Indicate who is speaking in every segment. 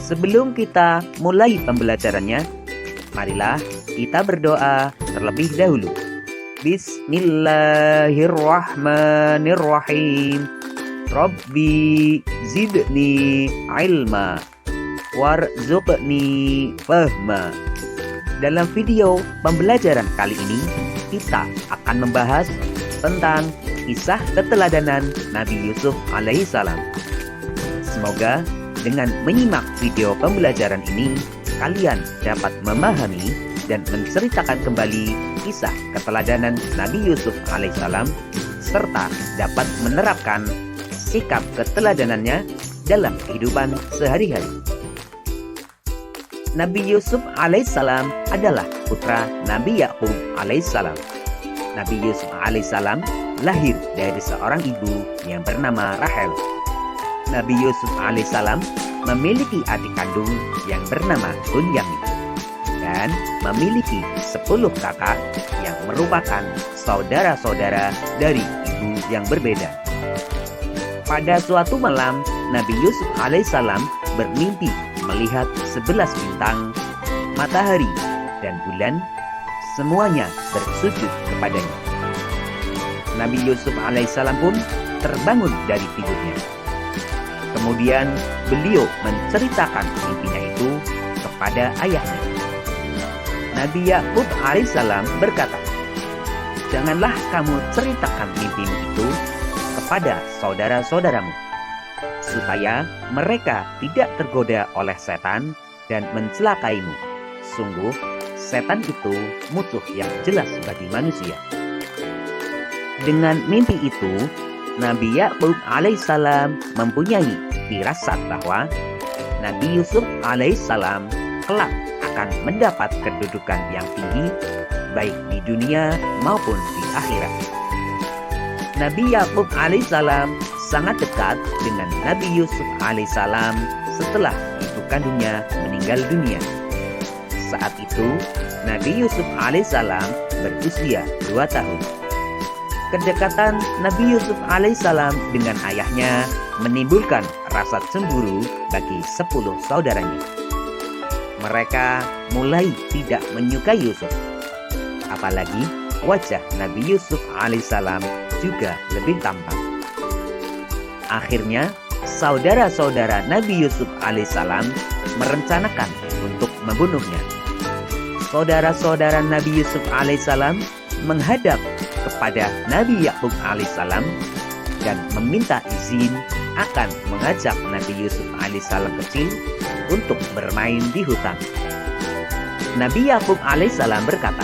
Speaker 1: Sebelum kita mulai pembelajarannya, marilah kita berdoa terlebih dahulu. Bismillahirrahmanirrahim. Rabbi zidni ilma warzuqni fahma. Dalam video pembelajaran kali ini, kita akan membahas tentang kisah keteladanan Nabi Yusuf alaihissalam. Semoga dengan menyimak video pembelajaran ini, kalian dapat memahami dan menceritakan kembali kisah keteladanan Nabi Yusuf alaihissalam, serta dapat menerapkan sikap keteladanannya dalam kehidupan sehari-hari. Nabi Yusuf alaihissalam adalah putra Nabi Yakub alaihissalam. Nabi Yusuf alaihissalam lahir dari seorang ibu yang bernama Rahel. Nabi Yusuf alaihissalam memiliki adik kandung yang bernama Bunyamin dan memiliki 10 kakak yang merupakan saudara-saudara dari ibu yang berbeda. Pada suatu malam, Nabi Yusuf alaihissalam bermimpi melihat 11 bintang, matahari, dan bulan, semuanya bersujud kepadanya. Nabi Yusuf alaihissalam pun terbangun dari tidurnya. Kemudian beliau menceritakan mimpinya itu kepada ayahnya. Nabi Yakub alaihissalam berkata, "Janganlah kamu ceritakan mimpimu itu kepada saudara-saudaramu, supaya mereka tidak tergoda oleh setan dan mencelakaimu. Sungguh, setan itu musuh yang jelas bagi manusia." Dengan mimpi itu, Nabi Yakub alaihissalam mempunyai firasat bahwa Nabi Yusuf alaihissalam kelak akan mendapat kedudukan yang tinggi, baik di dunia maupun di akhirat. Nabi Yakub alaihissalam sangat dekat dengan Nabi Yusuf alaihissalam setelah ibu kandungnya meninggal dunia. Saat itu, Nabi Yusuf alaihissalam berusia 2 tahun. Kedekatan Nabi Yusuf alaihissalam dengan ayahnya menimbulkan rasa cemburu bagi 10 saudaranya. Mereka mulai tidak menyukai Yusuf. Apalagi wajah Nabi Yusuf alaihissalam juga lebih tampan. Akhirnya, saudara-saudara Nabi Yusuf alaihissalam merencanakan untuk membunuhnya. Saudara-saudara Nabi Yusuf alaihissalam menghadap kepada Nabi Yakub alaihissalam dan meminta izin akan mengajak Nabi Yusuf alaihissalam kecil untuk bermain di hutan. Nabi Yakub alaihissalam berkata,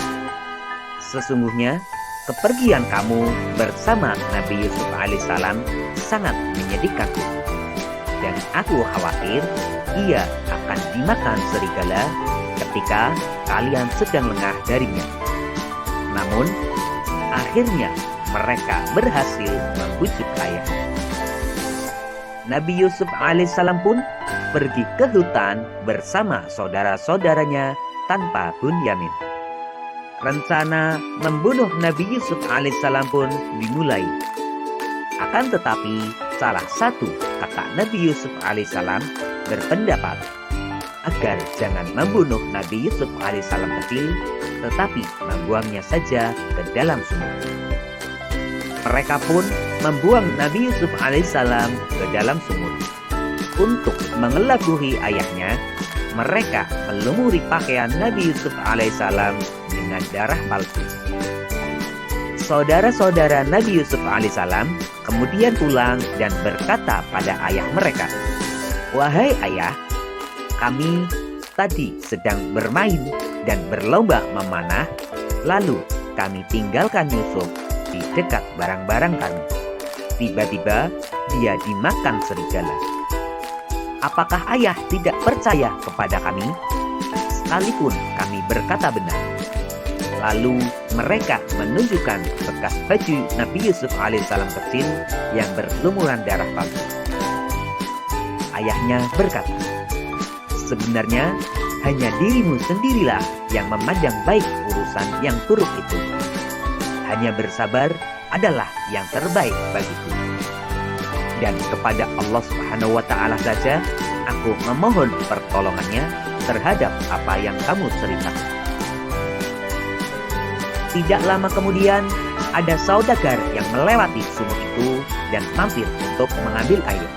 Speaker 1: "Sesungguhnya kepergian kamu bersama Nabi Yusuf alaihissalam sangat menyedihkanku, dan aku khawatir ia akan dimakan serigala ketika kalian sedang lengah darinya." Namun, akhirnya mereka berhasil membujuk ayah. Nabi Yusuf alaihissalam pun pergi ke hutan bersama saudara-saudaranya tanpa Bunyamin. Rencana membunuh Nabi Yusuf alaihissalam pun dimulai. Akan tetapi, salah satu kakak Nabi Yusuf alaihissalam berpendapat agar jangan membunuh Nabi Yusuf alaihissalam kecil, tetapi membuangnya saja ke dalam sumur. Mereka pun membuang Nabi Yusuf alaihissalam ke dalam sumur. Untuk mengelabui ayahnya, mereka melumuri pakaian Nabi Yusuf alaihissalam dengan darah palsu. Saudara-saudara Nabi Yusuf alaihissalam kemudian pulang dan berkata pada ayah mereka, "Wahai ayah, kami tadi sedang bermain dan berlomba memanah, lalu kami tinggalkan Yusuf di dekat barang-barang kami. Tiba-tiba dia dimakan serigala. Apakah ayah tidak percaya kepada kami? Sekalipun kami berkata benar." Lalu mereka menunjukkan bekas baju Nabi Yusuf alaihissalam kecil yang berlumuran darah palsu. Ayahnya berkata, "Sebenarnya hanya dirimu sendirilah yang memandang baik urusan yang buruk itu. Hanya bersabar adalah yang terbaik bagiku. Dan kepada Allah Subhanahu wa Ta'ala saja aku memohon pertolongannya terhadap apa yang kamu ceritakan." Tidak lama kemudian, ada saudagar yang melewati sumur itu dan mampir untuk mengambil air.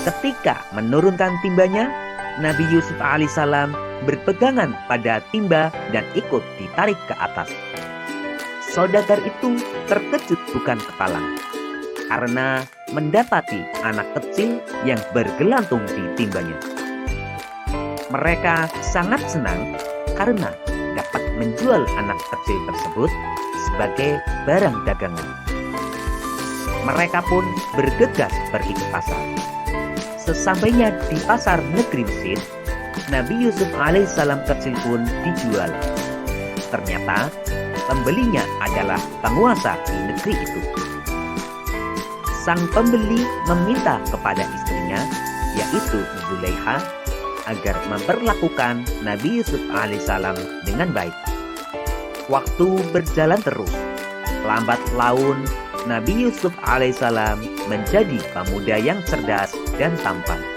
Speaker 1: Ketika menurunkan timbanya, Nabi Yusuf alaihissalam berpegangan pada timba dan ikut ditarik ke atas. Saudagar itu terkejut bukan kepalang karena mendapati anak kecil yang bergelantung di timbanya. Mereka sangat senang karena dapat menjual anak kecil tersebut sebagai barang dagangan. Mereka pun bergegas pergi ke pasar. Sesampainya di pasar negeri Mesir, Nabi Yusuf alaihissalam kecil pun dijual. Ternyata pembelinya adalah penguasa di negeri itu. Sang pembeli meminta kepada istrinya, yaitu Zulaiha, agar memperlakukan Nabi Yusuf alaihissalam dengan baik. Waktu berjalan terus. Lambat laun, Nabi Yusuf alaihissalam menjadi pemuda yang cerdas dan tampan.